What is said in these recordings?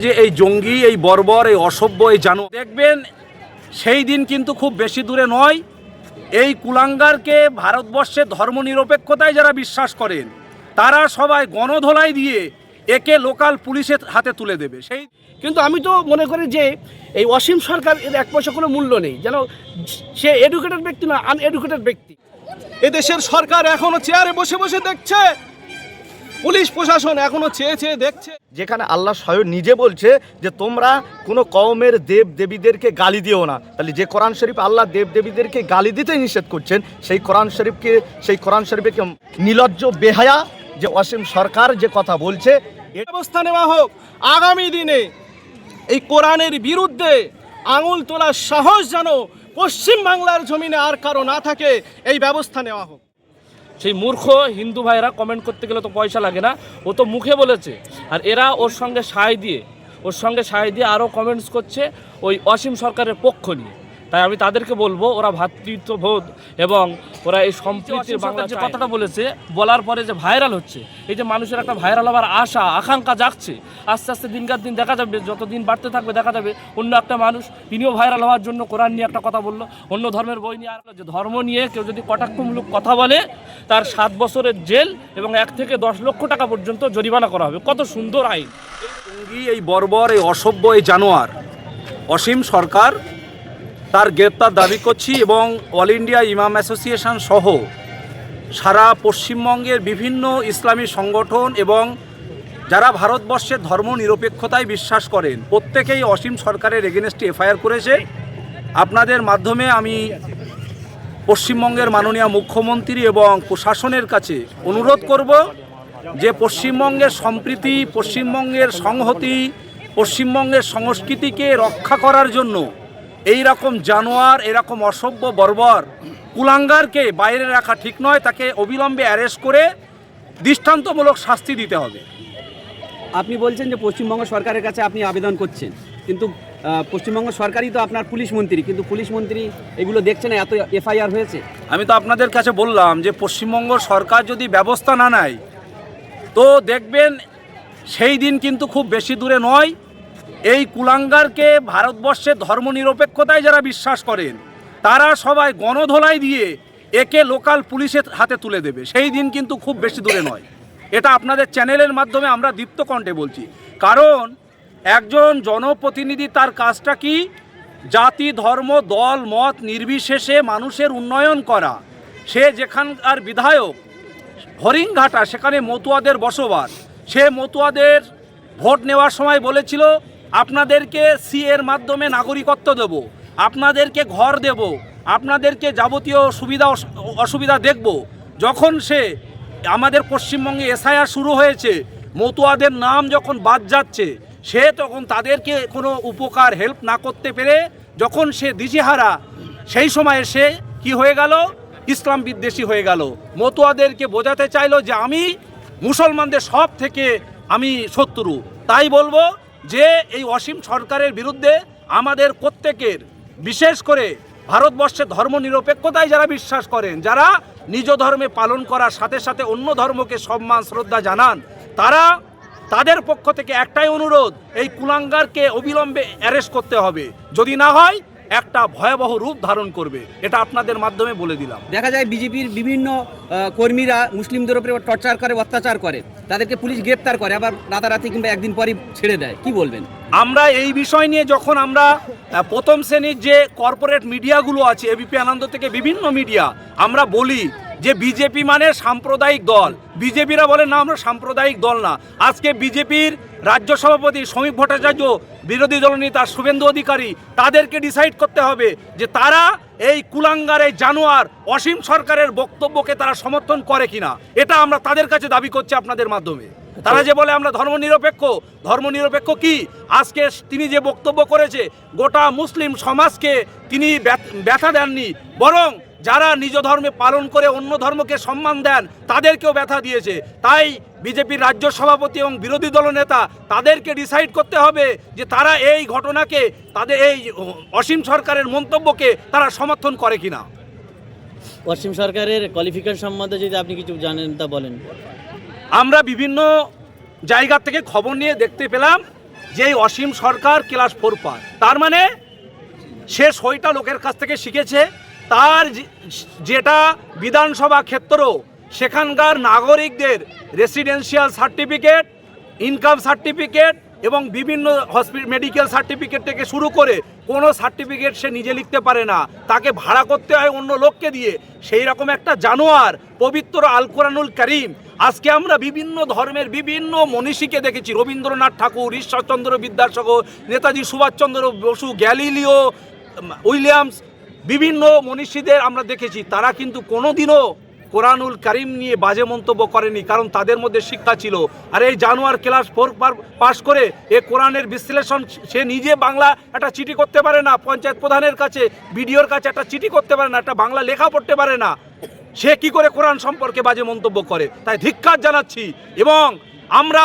যে এই জঙ্গি, এই বর্বর, এই অসভ্য, এই দেখবেন সেই দিন কিন্তু খুব বেশি দূরে নয়। এই কুলাঙ্গারকে ভারতবর্ষের ধর্মনিরপেক্ষতায় যারা বিশ্বাস করেন তারা সবাই গণধোলাই দিয়ে একে লোকাল পুলিশের হাতে তুলে দেবে। সেই কিন্তু আমি তো মনে করি যে এই অসীম সরকার এর এক পয়সা কোনো মূল্য নেই, যেন সে এডুকেটেড ব্যক্তি না, আনএডুকেটেড ব্যক্তি। এদেশের সরকার এখনো চেয়ারে বসে বসে দেখছে, পুলিশ প্রশাসন এখনো চেয়ে চেয়ে দেখছে। যেখানে আল্লাহ স্বয়ং নিজে বলছে যে তোমরা কোনো কওমের দেব দেবীদেরকে গালি দিও না, তাহলে যে কোরআন শরীফ আল্লাহ দেব দেবীদেরকে গালি দিতে নিষেধ করছেন, সেই কোরআন শরীফে নির্লজ্জ বেহায়া যে অসীম সরকার যে কথা বলছে, ব্যবস্থা নেওয়া হোক। আগামী দিনে এই কোরআনের বিরুদ্ধে আঙুল তোলার সাহস যেন পশ্চিম বাংলার জমিনে আর কারো না থাকে, এই ব্যবস্থা নেওয়া হোক। সেই মূর্খ হিন্দু ভাইরা কমেন্ট করতে গেলে তো পয়সা লাগে না, ও তো মুখে বলেছে, আর এরা ওর সঙ্গে সায় দিয়ে আরও কমেন্টস করছে ওই অসীম সরকারের পক্ষ নিয়ে। তাই আমি তাদেরকে বলবো ওরা ভ্রাতৃত্ববোধ এবং ওরা এই সম্প্রীতির বাংলা যে কথাটা বলেছে বলার পরে যে ভাইরাল হচ্ছে, এই যে মানুষের একটা ভাইরাল হওয়ার আশা আকাঙ্ক্ষা জাগছে, আস্তে আস্তে দিনকার দিন দেখা যাবে, যত দিন বাড়তে থাকবে দেখা যাবে অন্য একটা মানুষ তিনিও ভাইরাল হওয়ার জন্য কোরআন নিয়ে একটা কথা বললো, অন্য ধর্মের বই নিয়ে। আর যে ধর্ম নিয়ে কেউ যদি কটাক্ষমূলক কথা বলে তার 7 বছরের জেল এবং 1 থেকে 10 লক্ষ টাকা পর্যন্ত জরিমানা করা হবে। কত সুন্দর আইন! জঙ্গি, এই বর্বর, এই অসভ্য, এই জানোয়ার অসীম সরকার তার গ্রেপ্তার দাবি করছি এবং অল ইন্ডিয়া ইমাম অ্যাসোসিয়েশন সহ সারা পশ্চিমবঙ্গের বিভিন্ন ইসলামী সংগঠন এবং যারা ভারতবর্ষের ধর্মনিরপেক্ষতায় বিশ্বাস করেন প্রত্যেকেই অসীম সরকারের এগেনস্টে এফআইআর করেছে। আপনাদের মাধ্যমে আমি পশ্চিমবঙ্গের মাননীয় মুখ্যমন্ত্রী এবং প্রশাসনের কাছে অনুরোধ করব যে পশ্চিমবঙ্গের সম্প্রীতি, পশ্চিমবঙ্গের সংহতি, পশ্চিমবঙ্গের সংস্কৃতিকে রক্ষা করার জন্য এই রকম জানোয়ার, এরকম অসভ্য বর্বর কুলাঙ্গারকে বাইরে রাখা ঠিক নয়, তাকে অবিলম্বে অ্যারেস্ট করে দৃষ্টান্তমূলক শাস্তি দিতে হবে। আপনি বলছেন যে পশ্চিমবঙ্গ সরকারের কাছে আপনি আবেদন করছেন, কিন্তু পশ্চিমবঙ্গ সরকারই তো আপনার পুলিশ মন্ত্রী, কিন্তু পুলিশ মন্ত্রী এগুলো দেখছে না, এত এফআইআর হয়েছে। আমি তো আপনাদের কাছে বললাম যে পশ্চিমবঙ্গ সরকার যদি ব্যবস্থা না নেয় তো দেখবেন সেই দিন কিন্তু খুব বেশি দূরে নয়। এই কুলাঙ্গারকে ভারতবর্ষের ধর্মনিরপেক্ষতায় যারা বিশ্বাস করেন তারা সবাই গণধোলাই দিয়ে একে লোকাল পুলিশের হাতে তুলে দেবে। সেই দিন কিন্তু খুব বেশি দূরে নয়। এটা আপনাদের চ্যানেলের মাধ্যমে আমরা দীপ্ত কণ্ঠে বলছি, কারণ একজন জনপ্রতিনিধি তার কাজটা কি? জাতি, ধর্ম, দল, মত নির্বিশেষে মানুষের উন্নয়ন করা। সে যেখানকার বিধায়ক হরিণঘাটা, সেখানে মতুয়াদের বসবাস, সে মতুয়াদের ভোট নেওয়ার সময় বলেছিল আপনাদেরকে সিএর মাধ্যমে নাগরিকত্ব দেব, আপনাদেরকে ঘর দেব, আপনাদেরকে যাবতীয় সুবিধা অসুবিধা দেখব। যখন সে আমাদের পশ্চিমবঙ্গে এসআইআর শুরু হয়েছে, মতুয়াদের নাম যখন বাদ যাচ্ছে, সে তখন তাদেরকে কোনো উপকার হেল্প না করতে পেরে যখন সে দিশেহারা, সেই সময়ে সে কি হয়ে গেল? ইসলাম বিদ্বেষী হয়ে গেল। মতুয়াদেরকে বোঝাতে চাইলো যে আমি মুসলমানদের সব থেকে আমি শত্রু। তাই বলবো যে এই অসীম সরকারের বিরুদ্ধে আমাদের প্রত্যেকের, বিশেষ করে ভারতবর্ষের ধর্মনিরপেক্ষতায় যারা বিশ্বাস করেন, যারা নিজ ধর্মে পালন করার সাথে সাথে অন্য ধর্মকে সম্মান শ্রদ্ধা জানান, তাদের পক্ষ থেকে একটাই অনুরোধ, এই কুলাঙ্গারকে অবিলম্বে অ্যারেস্ট করতে হবে। যদি না হয় একটা ভয়াবহ রূপ ধারণ করবে। এটা আপনাদের মাধ্যমে বলে দিলাম। দেখা যায় বিজেপির বিভিন্ন কর্মীরা মুসলিমদের উপরে টর্চার করে, অত্যাচার করে, তাদেরকে পুলিশ গ্রেপ্তার করে, আবার রাতারাতি কিংবা একদিন পরই ছেড়ে দেয়। কি বলবেন? আমরা এই বিষয় নিয়ে যখন আমরা প্রথম শ্রেণীর যে কর্পোরেট মিডিয়াগুলো আছে, এবিপি আনন্দ থেকে বিভিন্ন মিডিয়া, আমরা বলি যে বিজেপি মানে সাম্প্রদায়িক দল, বিজেপিরা বলে না আমরা সাম্প্রদায়িক দল না। আজকে বিজেপির রাজ্য সভাপতি শ্রমিক ভট্টাচার্য, বিরোধী দলনেতা শুভেন্দু অধিকারী, তাদেরকে ডিসাইড করতে হবে যে তারা এই কুলাঙ্গার, এই জানোয়ার অসীম সরকারের বক্তব্যকে তারা সমর্থন করে কিনা। এটা আমরা তাদের কাছে দাবি করছি আপনাদের মাধ্যমে। তারা যে বলে আমরা ধর্মনিরপেক্ষ কি? আজকে তিনি যে বক্তব্য করেছে, গোটা মুসলিম সমাজকে তিনি ব্যথা দেননি, বরং যারা নিজ ধর্মে পালন করে অন্য ধর্মকে সম্মান দেন তাদেরকেও ব্যথা দিয়েছে। তাই বিজেপির রাজ্য সভাপতি এবং বিরোধী দলনেতা তাদেরকে ডিসাইড করতে হবে যে তারা এই ঘটনাকে, তাদের এই অসীম সরকারের মন্তব্যকে তারা সমর্থন করে কিনা। অসীম সরকারের কোয়ালিফিকেশন সম্বন্ধে যদি আপনি কিছু জানেন তা বলেন। আমরা বিভিন্ন জায়গা থেকে খবর নিয়ে দেখতে পেলাম যে এই অসীম সরকার ক্লাস 4 পাস, তার মানে সে সইটা লোকের কাছ থেকে শিখেছে। তার যেটা বিধানসভা ক্ষেত্র, সেখানকার নাগরিকদের রেসিডেন্সিয়াল সার্টিফিকেট, ইনকাম সার্টিফিকেট এবং বিভিন্ন মেডিকেল সার্টিফিকেট থেকে শুরু করে কোনো সার্টিফিকেট সে নিজে লিখতে পারে না, তাকে ভাড়া করতে হয় অন্য লোককে দিয়ে। সেই রকম একটা জানোয়ার পবিত্র আল কোরআনুল কারীম, আজকে আমরা বিভিন্ন ধর্মের বিভিন্ন মনীষীকে দেখেছি, রবীন্দ্রনাথ ঠাকুর, ঈশ্বরচন্দ্র বিদ্যাসাগর, নেতাজি সুভাষচন্দ্র বসু, গ্যালিলিও, উইলিয়ামস, বিভিন্ন মনীষীদের আমরা দেখেছি। তারা কিন্তু কোনোদিনও কোরআনুল কারীম নিয়ে বাজে মন্তব্য করেনি, কারণ তাদের মধ্যে শিক্ষা ছিল। আর এই জানোয়ার ক্লাস 4 পাস করে এ কোরআনের বিশ্লেষণ, সে নিজে বাংলা একটা চিঠি করতে পারে না, পঞ্চায়েত প্রধানের কাছে, বিডিওর কাছে একটা চিঠি করতে পারে না, একটা বাংলা লেখা পড়তে পারে না, সে কি করে কোরআন সম্পর্কে বাজে মন্তব্য করে? তাই ধিক্কার জানাচ্ছি এবং আমরা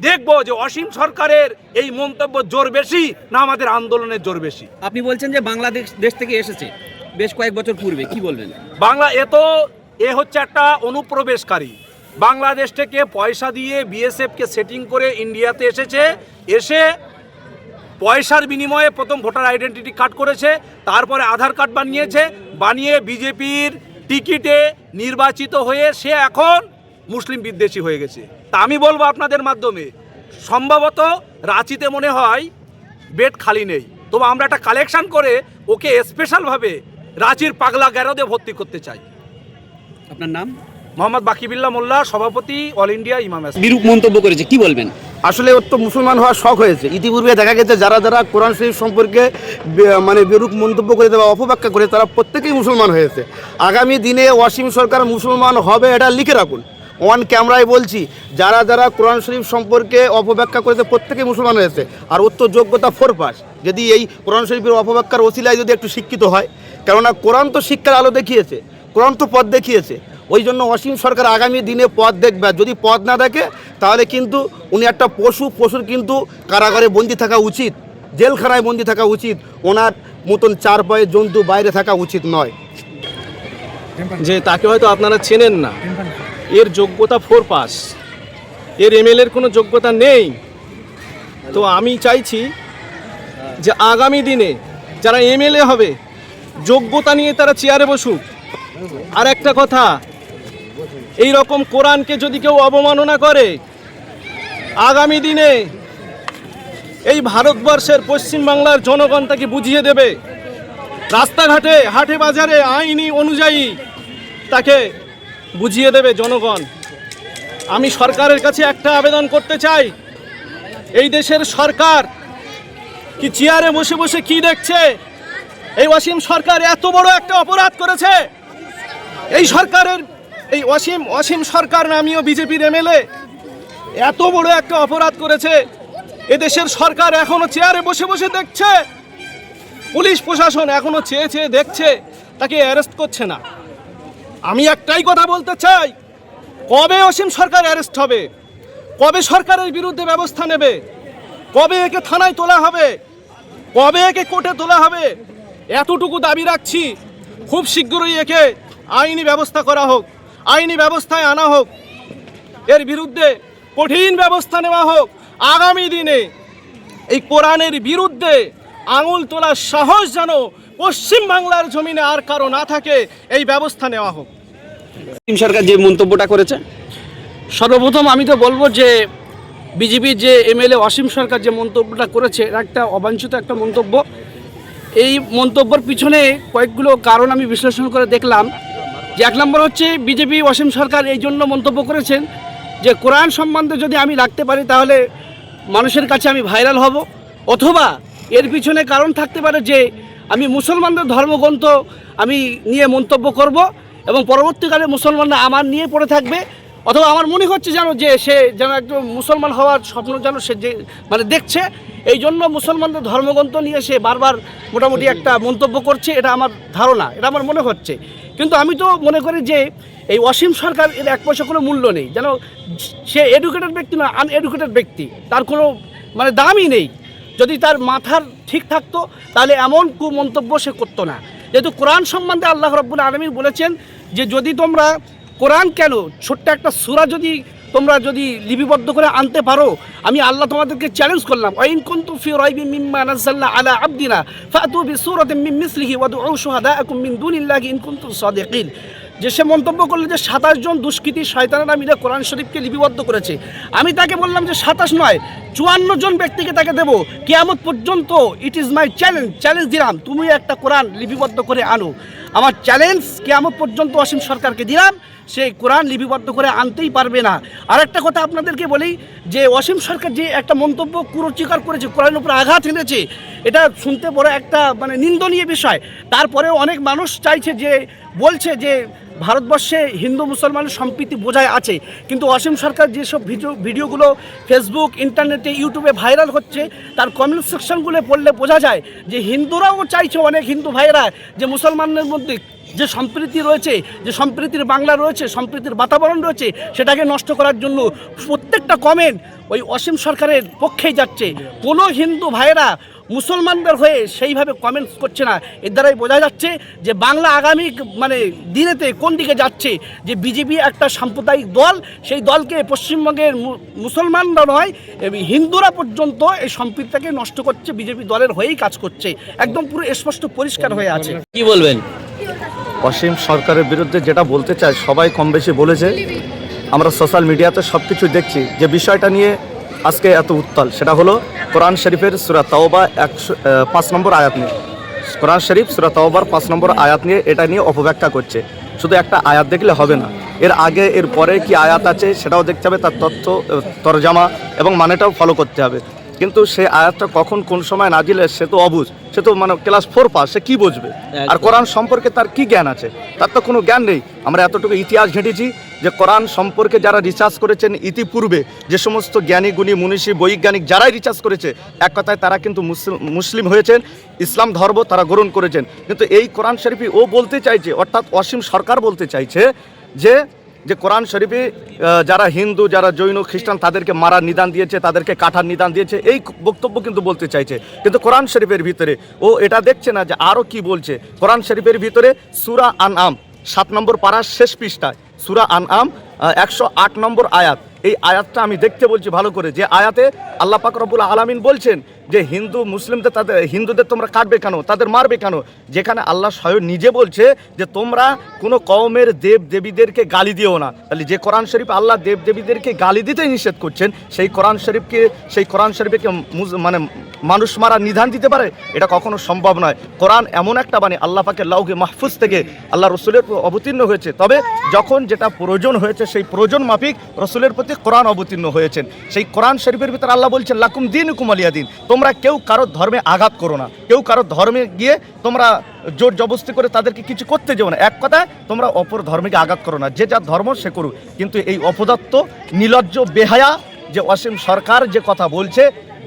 দেখব যে অসীম সরকারের এই মন্তব্য জোর বেশি না আমাদের আন্দোলনের জোর বেশি। আপনি বলছেন যে বাংলাদেশ দেশ থেকে এসেছে বেশ কয়েক বছর পূর্বে, কি বলবেন? বাংলা এ হচ্ছে একটা অনুপ্রবেশকারী। বাংলাদেশ থেকে পয়সা দিয়ে বিএসএফকে সেটিং করে ইন্ডিয়াতে এসেছে, এসে পয়সার বিনিময়ে প্রথম ভোটার আইডেন্টিটি কার্ড করেছে, তারপরে আধার কার্ড বানিয়ে বিজেপির টিকিটে নির্বাচিত হয়ে সে এখন মুসলিম বিদ্বেষী হয়ে গেছে। তা আমি বলবো আপনাদের মাধ্যমে, সম্ভবত রাঁচিতে মনে হয় বেড খালি নেই, তবে আমরা একটা কালেকশন করে ওকে স্পেশালভাবে রাঁচির পাগলা গ্যারোদে ভর্তি করতে চাই। আপনার নাম? মোহাম্মদ বাকিবিল্লাহ মোল্লা, সভাপতি অল ইন্ডিয়া ইমাম। বিরূপ মন্তব্য করেছে, কি বলবেন? আসলে ওর তো মুসলমান হওয়ার শখ হয়েছে। ইতিপূর্বে দেখা গেছে যারা যারা কোরআন শরীফ সম্পর্কে মানে বিরূপ মন্তব্য করে দেওয়া, অপব্যাখ্যা করে, তারা প্রত্যেকেই মুসলমান হয়েছে। আগামী দিনে অসীম সরকার মুসলমান হবে, এটা লিখে রাখুন। অন ক্যামেরায় বলছি, যারা যারা কোরআন শরীফ সম্পর্কে অপব্যাখ্যা করেছে প্রত্যেকেই মুসলমান হয়েছে। আর ওর তো যোগ্যতা 4 পাস। যদি এই কোরআন শরীফের অপব্যাখ্যার ওসিলায় যদি একটু শিক্ষিত হয়, কেননা কোরআন তো শিক্ষার আলো দেখিয়েছে, কোরআন তো পথ দেখিয়েছে। ওই জন্য অসীম সরকার আগামী দিনে পথ দেখবে। যদি পথ না দেখে তাহলে কিন্তু উনি একটা পশুর কিন্তু কারাগারে বন্দি থাকা উচিত, জেলখানায় বন্দি থাকা উচিত। ওনার মতন 4 পায়ের জন্তু বাইরে থাকা উচিত নয়। যে তাকে হয়তো আপনারা চেনেন না, এর যোগ্যতা 4 পাস, এর এমএলএর কোনো যোগ্যতা নেই। তো আমি চাইছি যে আগামী দিনে যারা এমএলএ হবে, যোগ্যতা নিয়ে তারা চেয়ারে বসুক। আর একটা কথা, এই রকম কোরআনকে যদি কেউ অবমাননা করে, আগামী দিনে এই ভারতবর্ষের পশ্চিমবাংলার জনগণ তাকে বুঝিয়ে দেবে। রাস্তাঘাটে, হাটে বাজারে আইনি অনুযায়ী তাকে বুঝিয়ে দেবে জনগণ। আমি সরকারের কাছে একটা আবেদন করতে চাই, এই দেশের সরকার কি চেয়ারে বসে বসে কি দেখছে? এই অসীম সরকার এত বড় একটা অপরাধ করেছে। এই সরকারের এই অসীম সরকার নামীয় বিজেপির এমএলএ এত বড় একটা অপরাধ করেছে, এদেশের সরকার এখনো চেয়ারে বসে বসে দেখছে। পুলিশ প্রশাসন এখনো চেয়ে চেয়ে দেখছে, তাকে অ্যারেস্ট করছে না। আমি একটাই কথা বলতে চাই, কবে অসীম সরকার অ্যারেস্ট হবে? কবে সরকারের বিরুদ্ধে ব্যবস্থা নেবে? কবে একে থানায় তোলা হবে? কবে একে কোর্টে তোলা হবে? এতটুকু দাবি রাখছি, খুব শীঘ্রই একে আইনি ব্যবস্থা করা হোক, আইনি ব্যবস্থায় আনা হোক, এর বিরুদ্ধে কঠিন ব্যবস্থা নেওয়া হোক। আগামী দিনে এই কোরআনের বিরুদ্ধে আঙুল তোলার সাহস যেন পশ্চিম বাংলার জমিনে আর কারো না থাকে, এই ব্যবস্থা নেওয়া হোক। অসীম সরকার যে মন্তব্যটা করেছে, সর্বপ্রথম আমি তো বলবো যে বিজেপির যে এমএলএ অসীম সরকার যে মন্তব্যটা করেছে, এটা একটা অবাঞ্ছিত একটা মন্তব্য। এই মন্তব্যের পিছনে কয়েকগুলো কারণ আমি বিশ্লেষণ করে দেখলাম যে 1 নম্বর হচ্ছে বিজেপি অসীম সরকার এই জন্য মন্তব্য করেছেন যে কোরআন সম্বন্ধে যদি আমি রাখতে পারি তাহলে মানুষের কাছে আমি ভাইরাল হব, অথবা এর পিছনে কারণ থাকতে পারে যে আমি মুসলমানদের ধর্মগ্রন্থ আমি নিয়ে মন্তব্য করব এবং পরবর্তীকালে মুসলমানরা আমার নিয়ে পড়ে থাকবে, অথবা আমার মনে হচ্ছে যেন যে সে যেন একজন মুসলমান হওয়ার স্বপ্ন যেন সে যে মানে দেখছে, এই জন্য মুসলমানদের ধর্মগ্রন্থ নিয়ে সে বারবার মোটামুটি একটা মন্তব্য করছে। এটা আমার ধারণা, এটা আমার মনে হচ্ছে। কিন্তু আমি তো মনে করি যে এই অসীম সরকার এর 1 পয়সা কোনো মূল্য নেই, যেন সে এডুকেটেড ব্যক্তি না, আনএডুকেটেড ব্যক্তি, তার কোনো মানে দামই নেই। যদি তার মাথার ঠিক থাকতো তাহলে এমন কুমন্তব্য সে করতো না। যেহেতু কোরআন সম্বন্ধে আল্লাহ রাব্বুল আলামিন বলেছেন যে যদি তোমরা কোরআন কেন ছোট্ট একটা সূরা যদি তোমরা যদি লিপিবদ্ধ করে আনতে পারো, আমি আল্লাহ তোমাদেরকে চ্যালেঞ্জ করলাম, ওয়াইন কুনতুম ফি রাইবিন মিম্মা নাযালনা আলা আবদিনা ফাতু বিসূরাতিন মিন মিসলিহি ওয়াদউ শুহাদাআকুম মিন দুনিল্লাহি ইন কুনতুম সাদিকিন। যে সে মন্তব্য করলো যে 27 জন দুষ্কৃতী শয়তানেরা মিলে কোরআন শরীফকে লিপিবদ্ধ করেছে। আমি তাকে বললাম যে 27 নয়, 54 জন ব্যক্তিকে তাকে দেবো, কিয়ামত পর্যন্ত ইট ইজ মাই চ্যালেঞ্জ দিলাম, তুমি একটা কোরআন লিপিবদ্ধ করে আনো। আমার চ্যালেঞ্জ কিয়ামত পর্যন্ত অসীম সরকারকে দিলাম, সেই কোরআন লিপিবদ্ধ করে আনতেই পারবে না। আর একটা কথা আপনাদেরকে বলি, যে অসীম সরকার যে একটা মন্তব্য কুরুচিকার করেছে, কোরআনের উপর আঘাত এনেছে, এটা শুনতে বড় একটা মানে নিন্দনীয় বিষয়। তারপরেও অনেক মানুষ চাইছে যে বলছে যে ভারতবর্ষে হিন্দু মুসলমানের সম্প্রীতি বোঝায় আছে, কিন্তু অসীম সরকার যেসব ভিডিওগুলো ফেসবুক, ইন্টারনেটে, ইউটিউবে ভাইরাল হচ্ছে, তার কমেন্ট সেকশনগুলো পড়লে বোঝা যায় যে হিন্দুরাও চাইছে, অনেক হিন্দু ভাইরা, যে মুসলমানদের মধ্যে যে সম্প্রীতি রয়েছে, যে সম্প্রীতির বাংলা রয়েছে, সম্প্রীতির বাতাবরণ রয়েছে, সেটাকে নষ্ট করার জন্য প্রত্যেকটা কমেন্ট ওই অসীম সরকারের পক্ষেই যাচ্ছে। কোনো হিন্দু ভাইরা মুসলমানদের হয়ে সেইভাবে কমেন্টস করছে না। এর দ্বারাই বোঝা যাচ্ছে যে বাংলা আগামী মানে দিনেতে কোন দিকে যাচ্ছে, যে বিজেপি একটা সাম্প্রদায়িক দল, সেই দলকে পশ্চিমবঙ্গের মুসলমানরা নয়, হিন্দুরা পর্যন্ত এই সম্প্রীতিটাকে নষ্ট করছে, বিজেপি দলের হয়েই কাজ করছে, একদম পুরো স্পষ্ট পরিষ্কার হয়ে আছে। কি বলবেন? অসীম সরকারের বিরুদ্ধে যেটা বলতে চায় সবাই কম বেশি বলেছে। আমরা সোশ্যাল মিডিয়াতে সব কিছু দেখছি। যে বিষয়টা নিয়ে আজকে এত উত্তাল, সেটা হলো কোরআন শরীফের সূরা তাওবা 5 নম্বর আয়াত নিয়ে। কোরআন শরীফ সূরা তাওবার 5 নম্বর আয়াত নিয়ে এটা নিয়ে অপব্যাখ্যা করছে। শুধু একটা আয়াত দেখলে হবে না, এর আগে এর পরে কি আয়াত আছে সেটাও দেখতে হবে, তার তথ্য, তরজামা এবং মানেটাও ফলো করতে হবে। কিন্তু সে আয়াতটা কখন কোন সময় নাজিলে সে তো অবুঝ, সে তো মানে ক্লাস 4 পাস, সে কী বুঝবে? আর কোরআন সম্পর্কে তার কি জ্ঞান আছে? তার তো কোনো জ্ঞান নেই। আমরা এতটুকু ইতিহাস ঘেঁটেছি যে কোরআন সম্পর্কে যারা রিসার্চ করেছেন ইতিপূর্বে, যে সমস্ত জ্ঞানী গুণী মনীষী বৈজ্ঞানিক যারাই রিসার্চ করেছে, এক কথায় তারা কিন্তু মুসলিম হয়েছেন, ইসলাম ধর্ম তারা গ্রহণ করেছেন। কিন্তু এই কোরআন শরীফে ও বলতে চাইছে, অর্থাৎ অসীম সরকার বলতে চাইছে যে কোরআন শরীফে যারা হিন্দু, যারা জৈন, খ্রিস্টান তাদেরকে মারার নিদান দিয়েছে, তাদেরকে কাটার নিদান দিয়েছে, এই বক্তব্য কিন্তু বলতে চাইছে। কিন্তু কোরআন শরীফের ভিতরে ও এটা দেখছে না যে আরও কি বলছে। কোরআন শরীফের ভিতরে সূরা আনআম 7 নম্বর পারার শেষ পৃষ্ঠায়, সূরা আনআম 108 নম্বর আয়াত, এই আয়াতটা আমি দেখতে বলছি ভালো করে। যে আয়াতে আল্লাহ পাক রব্বুল আলামিন বলছেন যে হিন্দু মুসলিমদের, হিন্দুদের তোমরা কাটবে কেন, তাদের মারবে কেন? যেখানে আল্লাহ স্বয়ং নিজে বলছে যে তোমরা কোনো কওমের দেব দেবীদেরকে গালি দিও না। তাহলে যে কোরআন শরীফ আল্লাহ দেব দেবীদেরকে গালি দিতে নিষেধ করছেন, সেই কোরআন শরীফকে মানে মানুষ মারার নিধান দিতে পারে? এটা কখনো সম্ভব নয়। কোরআন এমন একটা বাণী, আল্লাহ পাকের লাউহে মাহফুজ থেকে আল্লাহ রসুলের অবতীর্ণ হয়েছে। তবে যখন যেটা প্রয়োজন হয়েছে, সেই প্রয়োজন মাফিক রসুলের প্রতি কোরআন অবতীর্ণ হয়েছেন। সেই কোরআন শরীফের ভিতরে আল্লাহ বলছেন লাকুম দীনুকুম ওয়ালিয়া দিন, তোমরা কেউ কারোর ধর্মে আঘাত করো না, কেউ কারোর ধর্মে গিয়ে তোমরা জোর জবরদস্তি করে তাদেরকে কিছু করতে যাও না। এক কথায় তোমরা অপর ধর্মকে আঘাত করো না, যে যার ধর্ম সে করুক। কিন্তু এই অপদত্ত নির্লজ্জ বেহায়া যে অসীম সরকার যে কথা বলছে,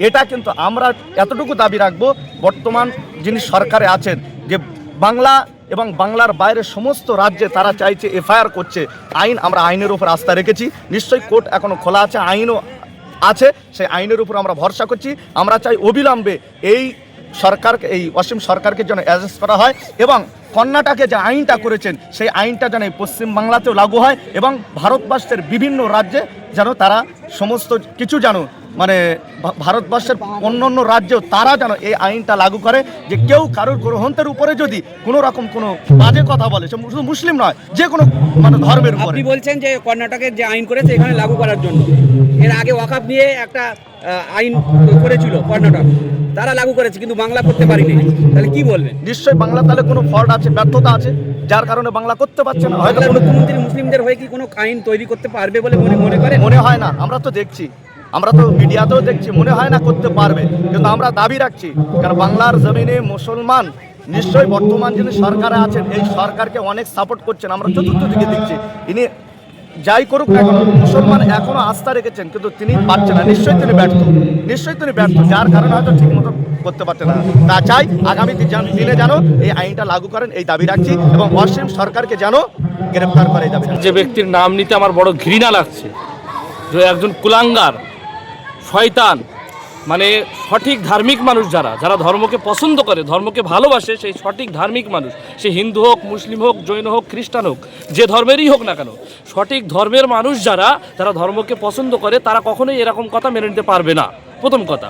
এটা কিন্তু আমরা এতটুকু দাবি রাখবো, বর্তমান যিনি সরকারে আছেন, যে বাংলা এবং বাংলার বাইরের সমস্ত রাজ্যে তারা চাইছে এফআইআর করছে। আমরা আইনের উপর আস্থা রেখেছি, নিশ্চয়ই কোর্ট এখনও খোলা আছে, আইনও আছে, সেই আইনের উপর আমরা ভরসা করছি। আমরা চাই অবিলম্বে এই সরকারকে, এই অসীম সরকারকে যেন অ্যারেস্ট করা হয়, এবং কর্ণাটকে যে আইনটা করেছেন সেই আইনটা যেন পশ্চিমবাংলাতেও লাগু হয়, এবং ভারতবর্ষের বিভিন্ন রাজ্যে যেন তারা সমস্ত কিছু যেন মানে ভারতবর্ষের অন্য রাজ্যেও তারা যেন এই আইনটা লাগু করে, যে কেউ কারোর গ্রন্থের উপরে যদি কোনো রকম কোনো বাজে কথা বলে, সে শুধু মুসলিম নয়, যে কোনো মানে ধর্মের উপরে। আপনি বলছেন যে কর্ণাটকের যে আইন করেছে এখানে লাগু করার জন্য, এর আগে ওয়াকফ নিয়ে একটা আইন করেছিল কর্ণাটক, তারা লাগু করেছে, কিন্তু বাংলা করতে পারিনি। তাহলে কি বলবেন? নিশ্চয়ই বাংলা তাহলে কোনো ফল্ট আছে, ব্যর্থতা আছে, যার কারণে বাংলা করতে পারছে না। হয়তো মুখ্যমন্ত্রী মুসলিমদের হয়ে কি কোনো আইন তৈরি করতে পারবে বলে মনে করেন? মনে হয় না, আমরা তো দেখছি, আমরা তো মিডিয়াতেও দেখছি, মনে হয় না করতে পারবে। কিন্তু আমরা দাবি রাখছি, কারণ বাংলার জমিনে মুসলমান নিশ্চয়ই বর্তমান যিনি সরকারে আছেন এই সরকারকে অনেক সাপোর্ট করছেন, আমরা চতুর্থ দিকে দেখছি। ইনি যাই করুক না কেন, মুসলমান এখনো আস্থা রেখেছেন, কিন্তু তিনি পারছেন না, নিশ্চয়ই তিনি ব্যর্থ, যার কারণে হয়তো ঠিক মতো করতে পারছেন না। তা চাই আগামী দিনে যেন এই আইনটা লাগু করেন, এই দাবি রাখছি, এবং অসীম সরকারকে যেন গ্রেপ্তার করে যাবে। যে ব্যক্তির নাম নিতে আমার বড় ঘৃণা লাগছে, যে একজন কুলাঙ্গার, শয়তান, মানে সঠিক ধার্মিক মানুষ যারা যারা ধর্মকে পছন্দ করে, ধর্মকে ভালোবাসে, সেই সঠিক ধার্মিক মানুষ, সে হিন্দু হোক, মুসলিম হোক, জৈন হোক, খ্রিস্টান হোক, যে ধর্মেরই হোক না কেন, সঠিক ধর্মের মানুষ যারা যারা ধর্মকে পছন্দ করে তারা কখনোই এরকম কথা মেনে নিতে পারবে না, প্রথম কথা।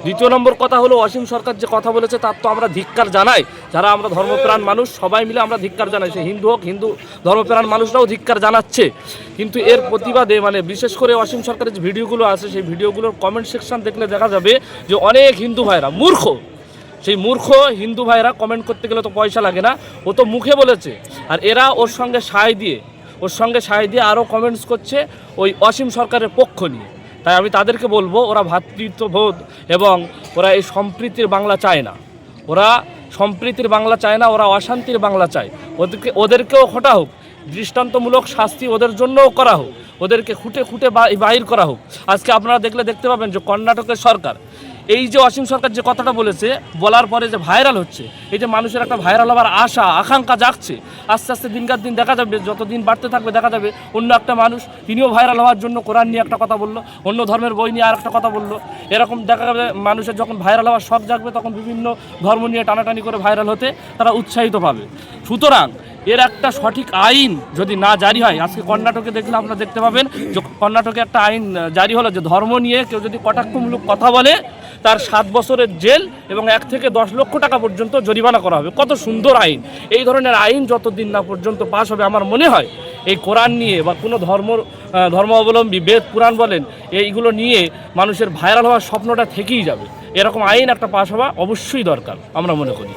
দ্বিতীয় নম্বর কথা হলো, অসীম সরকার যে কথা বলেছে তার তো আমরা ধিক্কার জানাই। যারা আমরা ধর্মপ্রাণ মানুষ সবাই মিলে আমরা ধিক্কার জানাই, সে হিন্দু হোক, হিন্দু ধর্মপ্রাণ মানুষরাও ধিক্কার জানাচ্ছে। কিন্তু এর প্রতিবাদে মানে বিশেষ করে অসীম সরকারের যে ভিডিওগুলো আছে সেই ভিডিওগুলোর কমেন্ট সেকশন দেখলে দেখা যাবে যে অনেক হিন্দু ভাইরা মূর্খ, সেই মূর্খ হিন্দু ভাইরা কমেন্ট করতে গেলে তো পয়সা লাগে না, ও তো মুখে বলেছে। আর এরা ওর সঙ্গে সায় দিয়ে আরও কমেন্টস করছে ওই অসীম সরকারের পক্ষ নিয়ে। তাই আমি তাদেরকে বলবো, ওরা ভ্রাতৃত্ববোধ এবং ওরা এই সম্প্রীতির বাংলা চায় না, ওরা সম্প্রীতির বাংলা চায় না, ওরা অশান্তির বাংলা চায়। ওদেরকেও খোটা হোক, দৃষ্টান্তমূলক শাস্তি ওদের জন্যও করা হোক, ওদেরকে খুঁটে খুঁটে বাহির করা হোক। আজকে আপনারা দেখতে পাবেন যে কর্ণাটকের সরকার, এই যে অসীম সরকার যে কথাটা বলেছে, বলার পরে যে ভাইরাল হচ্ছে, এই যে মানুষের একটা ভাইরাল হওয়ার আশা আকাঙ্ক্ষা জাগছে, আস্তে আস্তে দিনকার দিন দেখা যাবে, যত দিন বাড়তে থাকবে দেখা যাবে অন্য একটা মানুষ, তিনিও ভাইরাল হওয়ার জন্য কোরআন নিয়ে একটা কথা বললো, অন্য ধর্মের বই নিয়ে আর একটা কথা বললো। এরকম দেখা যাবে মানুষের যখন ভাইরাল হওয়ার শখ জাগবে তখন বিভিন্ন ধর্ম নিয়ে টানাটানি করে ভাইরাল হতে তারা উৎসাহিত পাবে। সুতরাং এর একটা সঠিক আইন যদি না জারি হয়, আজকে কর্ণাটকে দেখলে আপনারা দেখতে পাবেন যে কর্ণাটকে একটা আইন জারি হলো যে ধর্ম নিয়ে কেউ যদি কটাক্ষমূলক কথা বলে তার 7 বছরের জেল এবং 1 থেকে 10 লক্ষ টাকা পর্যন্ত জরিমানা করা হবে। কত সুন্দর আইন! এই ধরনের আইন যতদিন না পর্যন্ত পাশ হবে, আমার মনে হয় এই কোরআন নিয়ে বা কোনো ধর্মাবলম্বী বেদ পুরাণ বলেন এইগুলো নিয়ে মানুষের ভাইরাল হওয়ার স্বপ্নটা থেকেই যাবে। এরকম আইন একটা পাশ হওয়া অবশ্যই দরকার আমরা মনে করি।